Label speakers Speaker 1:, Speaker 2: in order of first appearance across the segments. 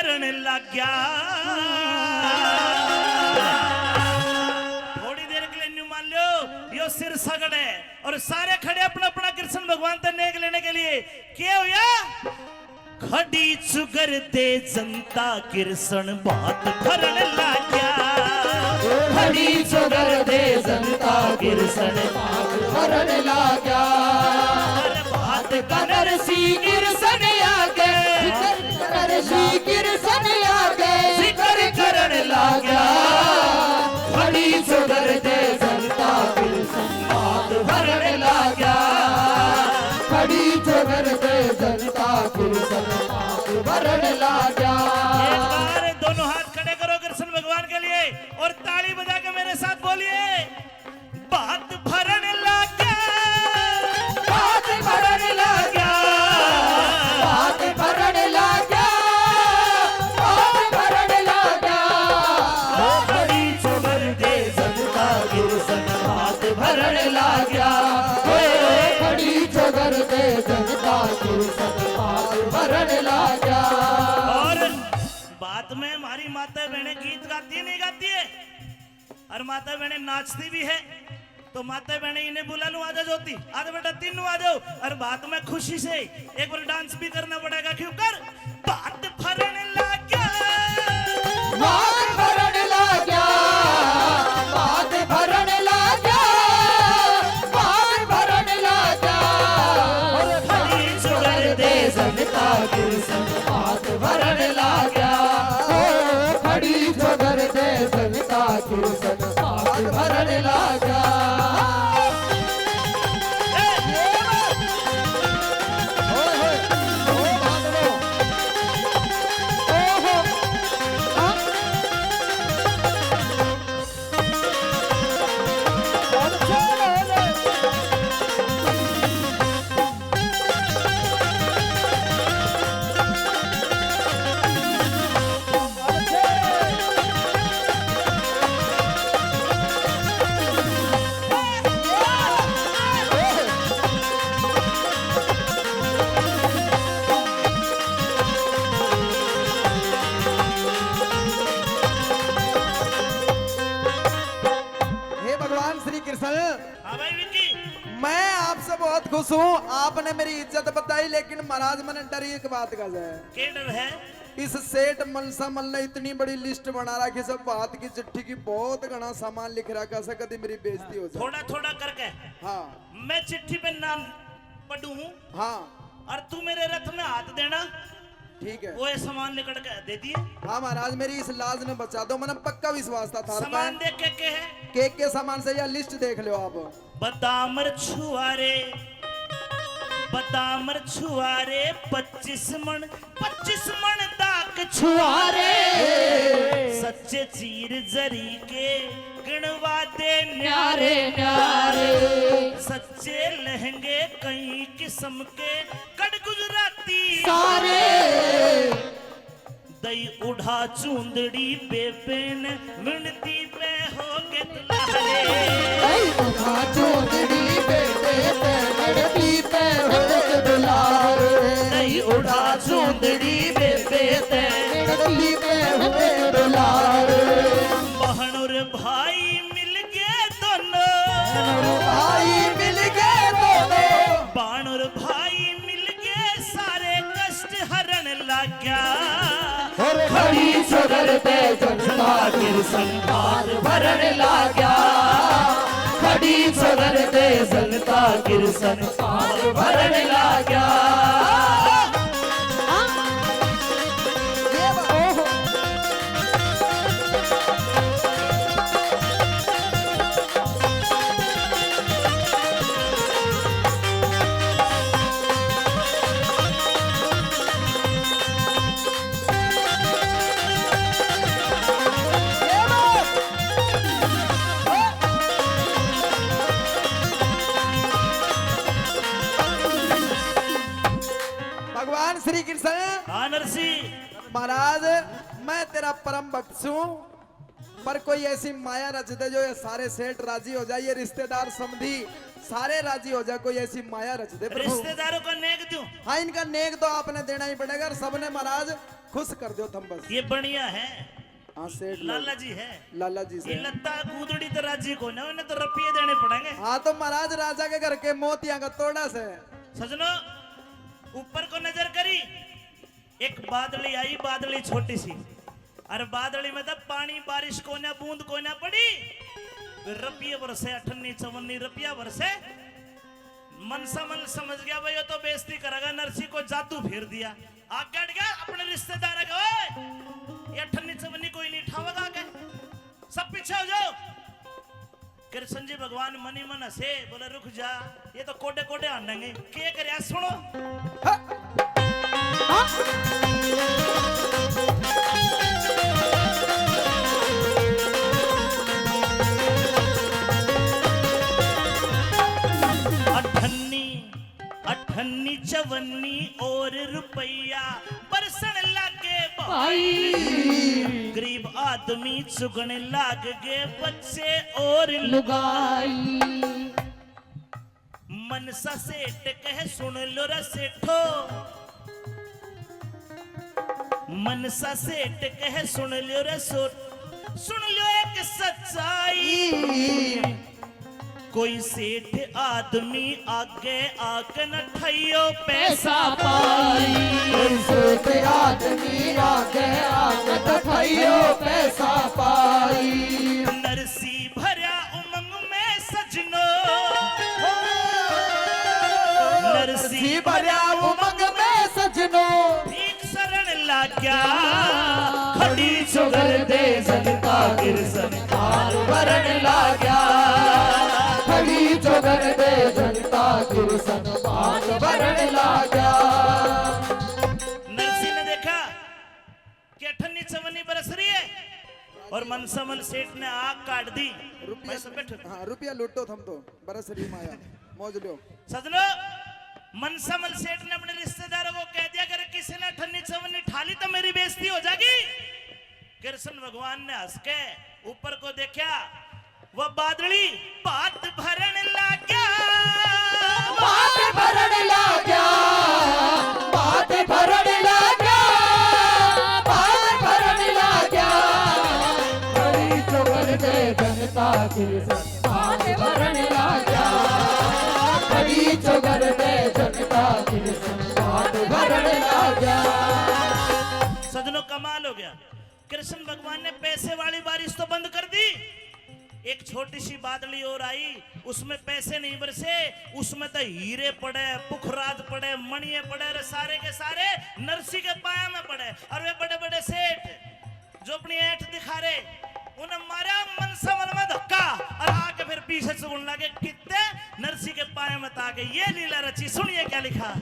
Speaker 1: करने लग गया। थोड़ी देर के लिए न्यू मान लो यो सिर सगड़ है और सारे खड़े अपना अपना कृष्ण भगवान तक नेक लेने के लिए। क्या हुआ? खड़ी चुगर दे जनता कृष्ण बात करने लग गया।
Speaker 2: खड़ी चुगर दे जनता कृष्ण बात करने लग गया।
Speaker 1: बात
Speaker 2: कर सी कृष्ण आगे कर सी कृष्ण आगे जिक्र करने लग गया। खड़ी चुगर दे जनता कृष्ण बात करने लग गया। खड़ी चुगर दे जनता कृष्ण बात करने लग गया।
Speaker 1: एक बार दोनों हाथ खड़े करो कृष्ण भगवान के लिए और ताली बजा के मेरे साथ बोलिए, बात भरने लग गया।
Speaker 2: बात भरने लग गया। बात भरने लग गया। बात भरने लग गया। खड़ी चुगर दे जनता कृष्ण बात भरने लग गया। खड़ी चुगर दे जनता कृष्ण बात भरने लग गया।
Speaker 1: और बात में हमारी माता बहनें गीत गाती है नहीं गाती है, और माता बहनें नाचती भी है। तो माता बहनें इन्हें बुला लूं आ जाओ ज्योति, आधे बेटा तीनों आ जाओ। और बात में खुशी से एक बार डांस भी करना पड़ेगा, क्यों कर बात भरने लग गया।
Speaker 2: बात भरने लग गया। बात भरने लग गया। बात भरने लग गया। खड़ी चुगर दे जनता कृष्ण बात भरने लग गया। खड़ी चुगर दे जनता कृष्ण बात भरने लग गया।
Speaker 1: हाँ भाई विकी,
Speaker 3: मैं आपसे बहुत खुश हूँ। आपने मेरी इज्जत बताई, लेकिन महाराज मैंने डरी एक बात का है।
Speaker 1: क्या डर है?
Speaker 3: इस सेठ मनसा मल ने इतनी बड़ी लिस्ट बना रखी, सब बात की चिट्ठी की बहुत घना सामान लिख रखा है, कभी मेरी बेइज्जती हो जाए।
Speaker 1: थोड़ा थोड़ा करके
Speaker 3: हाँ
Speaker 1: मैं चिट्ठी पे नाम पढ़ू
Speaker 3: हाँ
Speaker 1: और तू मेरे रथ में हाथ देना,
Speaker 3: ठीक है।
Speaker 1: वो ये सामान लेकर के दे दिए।
Speaker 3: हाँ महाराज, मेरी इस लाज ने बचा दो, मैंने पक्का विश्वास था।
Speaker 1: सामान देख के है
Speaker 3: केक के सामान से यह लिस्ट देख लो आप।
Speaker 1: बदामर छुआरे, बदामर छुआरे 25 मन दाक
Speaker 2: छुआरे
Speaker 1: सच्चे चीर जरी के गिणवा दे
Speaker 2: न्यारे न्यारे।
Speaker 1: सच्चे लहंगे कई किस्म के कड़ गुजराती
Speaker 2: सारे
Speaker 1: दई उड़ा चूंदड़ी बेबेन मिणती पे हो के दुलारे।
Speaker 2: उठा चोदड़ी बेटे पे लड़की पे हो के दुलारे।
Speaker 1: दई उड़ा चूंदड़ी बेबे ते
Speaker 2: लड़की पे हो के दुलारे।
Speaker 1: बहन और भाई मिल गए दोनों,
Speaker 2: भाई मिल गए दोनों।
Speaker 1: बाण और भाई मिल गए, सारे कष्ट हरण लग गया।
Speaker 2: खड़ी चुगर दे जनता कृष्ण बात भरने लग गया। खड़ी चुगर दे जनता कृष्ण बात भरने लग गया।
Speaker 3: भगवान श्री कृष्ण
Speaker 1: हाँ नरसी,
Speaker 3: महाराज, मैं तेरा परम भक्त हूँ, पर कोई ऐसी माया रच दे जो ये सारे सेठ राजी हो जाए, ये रिश्तेदार समधी सारे राजी हो जाए, कोई ऐसी माया रच दे प्रभु।
Speaker 1: रिश्तेदारों का नेक दूं।
Speaker 3: हाँ, इनका नेक तो आपने देना ही पड़ेगा। सबने महाराज खुश कर दो तुम बस।
Speaker 1: ये बढ़िया है,
Speaker 3: हाँ सेठ
Speaker 1: लाला जी है।
Speaker 3: लाला जी
Speaker 1: ये
Speaker 3: से।
Speaker 1: लत्ता कूदड़ी तो राजी को ना, उन्हें तो रुपये देने पड़ेंगे।
Speaker 3: हाँ तो महाराज राजा के घर के मोतिया का तोड़ा से।
Speaker 1: सजनो ऊपर को नजर करी, एक बादली आई, बादली छोटी सी, और बादली में तो पानी बारिश को ना बूंद को ना पड़ी, रुपये बरसे 58-54 रुपया बरसे। मन समझ गया भाई ये तो बेइज्जती करेगा, नरसी को जादू फेर दिया। आगे हट गया अपने रिश्तेदार का, ओए ये 58-54 कोई नहीं ठावेगा के, सब पीछे हो जाओ। कृष्ण जी भगवान मनी मन हसे, बोले रुक जा, ये तो कोडे कोडे आनेंगे, के करे सुनो। अठन्नी 54 और रुपया बरसन लागे भाई, गरीब आदमी चुगने लाग गए बच्चे और
Speaker 2: लुगाई।
Speaker 1: मनसा सेठ कहे सुन लो रे सेठो, मनसा सेठ कहे सुन लो रे सुन लो एक सच्चाई, कोई सेठ आदमी आगे आके न ठइयो पैसा पाई,
Speaker 2: कोई सेठ आदमी आगे आके न ठइयो पैसा पाई।
Speaker 1: नरसी भरा उमंग में सजनो, नरसी
Speaker 2: भरा उमंग में सजनो,
Speaker 1: ठीक शरण लाग्या, खड़ी चुगर दे जनता गिरसन
Speaker 2: हाल भरण लाग्या, खड़ी चुगर दे जनता गिरसन हाल भरण लाग्या।
Speaker 1: नरसी ने देखा कि 58-54 बरस रही है, और मनसमल सेठ ने आग काट दी।
Speaker 3: रुपया हाँ रुपया लूटो थम तो बरस रही माया मौज लो।
Speaker 1: सजनो मनसमल सेठ ने अपने रिश्तेदारों को कह दिया अगर किसी ने 58-54 ठाली तो मेरी बेइज्जती हो जाएगी। कृष्ण भगवान ने हंस के ऊपर को देखा, वह बादली बात भरण लाग्या,
Speaker 2: बात भरण लाग्या, बात भरण लाग्या, बात भरण लाग्या, खड़ी चुगर दे जनता गिरसन बात भरण लाग्या, खड़ी चुगर दे जनता गिरसन बात भरण लाग्या।
Speaker 1: सजनों कमाल हो गया, कृष्ण भगवान ने पैसे वाली बारिश तो बंद कर दी, एक छोटी सी बादली और आई, उसमें पैसे नहीं बरसे, उसमें तो हीरे पड़े, पुखराज पड़े, मणिये पड़े, और सारे के सारे नरसी के पाया में पड़े। और वे बड़े बड़े सेठ जो अपनी ऐठ दिखा रहे, उन्हें मारा मनसमल में धक्का, और आके फिर पीछे से बोलने लगे कितने नरसी के पाया में ताके। ये लीला रची, सुनिए क्या लिखा।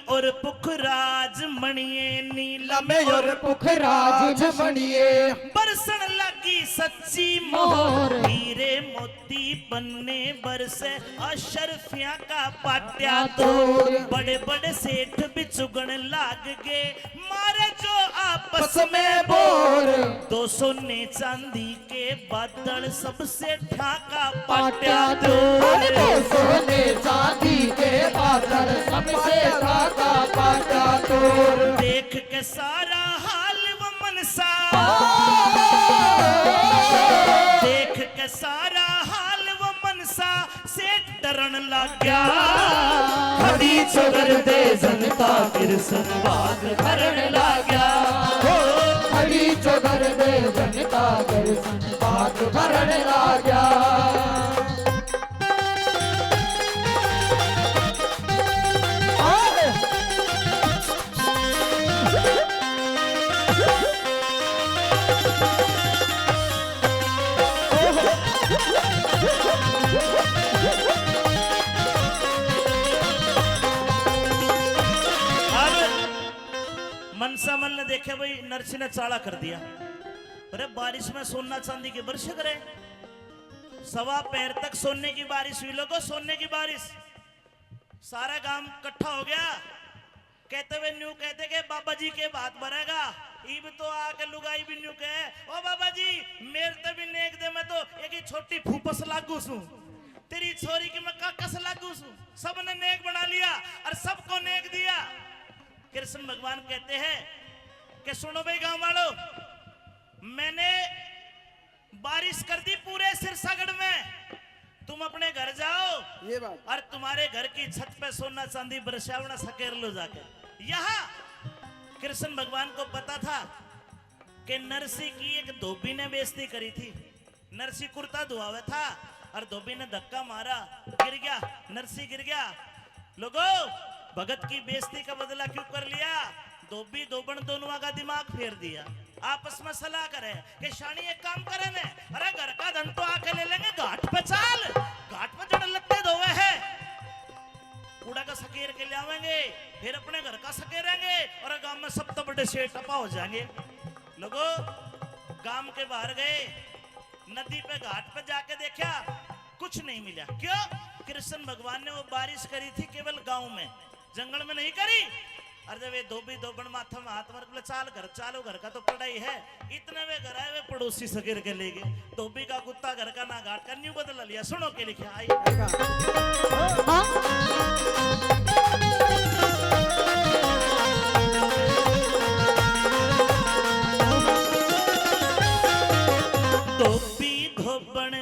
Speaker 1: और पुखराज मणिये, नीलम
Speaker 2: और पुखराज मणिये,
Speaker 1: बरसन लगी सच्ची
Speaker 2: मोहर,
Speaker 1: हीरे मोती बनने बरसे अशरफिया का पाट्या तोड़, बड़े बड़े सेठ भी चुगन लाग गए, मारे जो आपस में बोर, 200 ने चांदी के बादल सबसे ठाका पाट्या तोड़,
Speaker 2: 200 ने चांदी के बादल सबसे ठाका पाट्या तोड़।
Speaker 1: देख के सारा हाल वो मनसा, देख के सारा हाल वो मनसा, सेठ डरन लग गया, खड़ी चुगर दे जनता गिरसन बाग भरण लग गया,
Speaker 2: खड़ी चुगर दे जनता गिरसन बाग भरण लग गया।
Speaker 1: मनसामल ने देखे भाई नरसी ने चाड़ा कर दिया, अरे बारिश में सोना चांदी की वर्षा करे, 1.25 पैर तक सोने की बारिश हुई, लोगों सोने की बारिश, सारा गांव इकट्ठा हो गया, कहते हुए न्यू कहते के बाबा जी के बात भरेगा इब तो आके लुगाई भी न्यू कहे ओ बाबा जी मेरे ते भी नेक दे मैं तो एक ही छोटी फूफस लागू सू तेरी छोरी की मैं काकस लागू सू सबने नेक बना लिया और सबको नेक दिया। कृष्ण भगवान कहते हैं कि सुनो भाई गांव वालों, मैंने बारिश कर दी पूरे सिरसागढ़ में, तुम अपने घर जाओ
Speaker 3: ये बात
Speaker 1: और तुम्हारे घर की छत पे सोना चांदी बरसावना सकेर लो जाके। यहाँ कृष्ण भगवान को पता था कि नरसी की एक धोबी ने बेइज्जती करी थी। नरसी कुर्ता धुआवे था और धोबी ने धक्का मारा, गिर गया, नरसी गिर गया। लोगों, भगत की बेइज्जती का बदला क्यों कर लिया? धोबी धोबन दोनों का दिमाग फेर दिया, आपस में सलाह करे कि शानी एक काम करे ने, अरे घर का धन तो आके ले लेंगे, घाट पे चाल, घाट पे जड़ लत्ते धोवे है, कूड़ा का सकेर के ले आवेंगे, फिर अपने घर का सकेरेंगे और गांव में सब तो बड़े शेर टपा हो जाएंगे। लोगों, गांव के बाहर गए, नदी पे घाट पे जाके देखा, कुछ नहीं मिला। क्यों? कृष्ण भगवान ने वो बारिश करी थी केवल गांव में, जंगल में नहीं करी। और जब ये धोबी धोबन माथा में हाथ मार बोले चाल घर चालो, घर का तो पढ़ाई है, इतने वे घर आए वे पड़ोसी सकेर के ले गए। धोबी का कुत्ता घर का ना घाट का न्यू बदला लिया। सुनो के लिखे आई धोबी धोबन,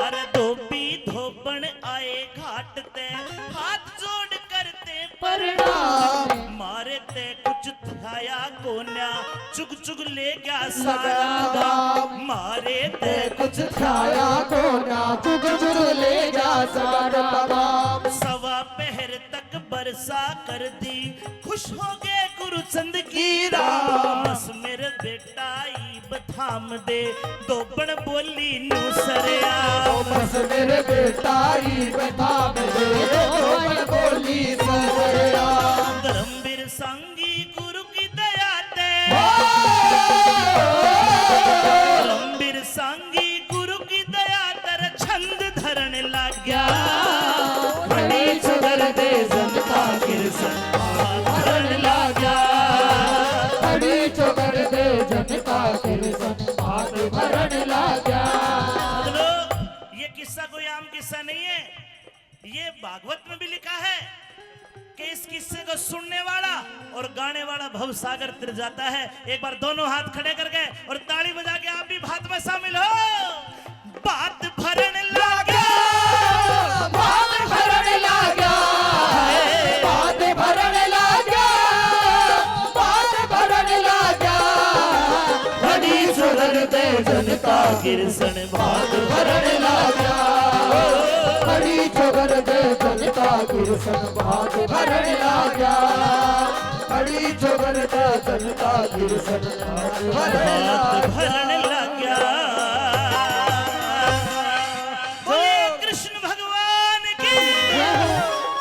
Speaker 1: अरे धोबी धोबन आए घाट ते, हाथ जोड़ करते
Speaker 2: प्रणाम
Speaker 1: मारे ते कुछ थाया कोन्या, चुग चुग ले गया सारा गाँव, मारे ते
Speaker 2: कुछ खाया को ना चुग चुग ले जा सारा गाँव।
Speaker 1: सवा पहर तक बरसा कर दी, खुश हो गए गुरुचंद की राम। बस मेरे बेटा ईब थाम दे, दोबन बोली नु सरया।
Speaker 2: बस मेरे बेटा ही बता दे, दोबन बोली सरया।
Speaker 1: धर्मवीर संगी गुरु की दया ते, धर्मवीर संगी गुरु की दया तर छंद धरण लग गया।
Speaker 2: बड़ी सुधर दे जनता कृष्ण
Speaker 1: धरण लग गया।
Speaker 2: बड़ी सुधर दे जनता कृष्ण हाथ भरण लगा।
Speaker 1: मतलब ये किस्सा कोई आम किस्सा नहीं है, ये भागवत में भी लिखा है कि इस किस्से को सुनने वाला और गाने वाला भव सागर तिर जाता है। एक बार दोनों हाथ खड़े करके और ताली बजा के आप भी बात में शामिल हो। बात भरण लगा,
Speaker 2: बात भरण लगा, बात भरण लगा, बात भरण लगा। बड़ी सुधर दे जनता
Speaker 1: कृष्ण
Speaker 2: बात भरण लगा। बड़ी सुधर दे जनता कृष्ण बात भरण लगा। बड़ी सुधर दे जनता कृष्ण बात भरण लगा।